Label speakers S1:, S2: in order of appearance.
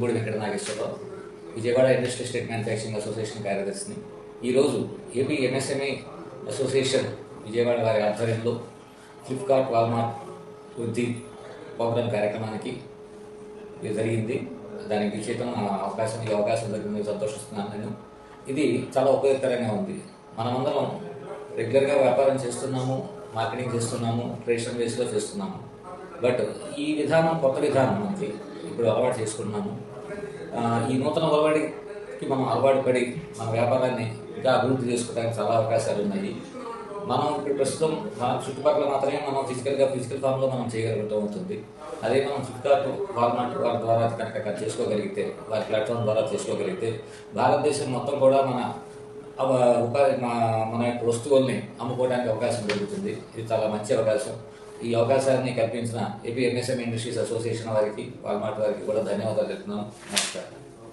S1: దుబ్బూడి Venkata Nageswararao, Vijayawada industrial estate manufacturing association కార్యదర్శిని. ఈరోజు AP MSME association Vijayawada వారి ఆధ్వర్యంలో ఫ్లిప్కార్ట్ వాల్మార్ట్ వృద్ధి ప్రోగ్రాం కార్యక్రమానికి జరిగింది. దానికి చేతన ఈ అవకాశం దొరికింది, సంతోషిస్తున్నాను నేను. ఇది చాలా ఉపయోగకరంగా ఉంది. మనమందరం రెగ్యులర్గా వ్యాపారం చేస్తున్నాము, మార్కెటింగ్ చేస్తున్నాము, ట్రేషన్ బేస్లో చేస్తున్నాము. బట్ ఈ విధానం కొత్త విధానం మనకి ఇప్పుడు అలవాటు చేసుకుంటున్నాము. ఈ నూతన ఒరవడికి మనం అలవాటు పడి మన వ్యాపారాన్ని ఇంకా అభివృద్ధి చేసుకోవడానికి చాలా అవకాశాలు ఉన్నాయి. మనం ఇప్పుడు ప్రస్తుతం మన చుట్టుపక్కల మాత్రమే మనం ఫిజికల్ ఫామ్లో మనం చేయగలుగుతూ ఉంటుంది. అదే మనం ఫ్లిప్కార్ట్ వాల్మార్ట్ వారి ద్వారా కనుక చేసుకోగలిగితే, వారి ప్లాట్ఫామ్ ద్వారా చేసుకోగలిగితే భారతదేశం మొత్తం కూడా మన యొక్క వస్తువుల్ని అమ్ముకోవడానికి అవకాశం దొరుకుతుంది. ఇది చాలా మంచి అవకాశం. ఈ అవకాశాన్ని కల్పించిన ఏపీ ఎంఎస్ఎంఈ ఇండస్ట్రీస్ అసోసియేషన్ వారికి, వాల్మార్ట్ వారికి కూడా ధన్యవాదాలు చెప్తున్నాను. నమస్కారం.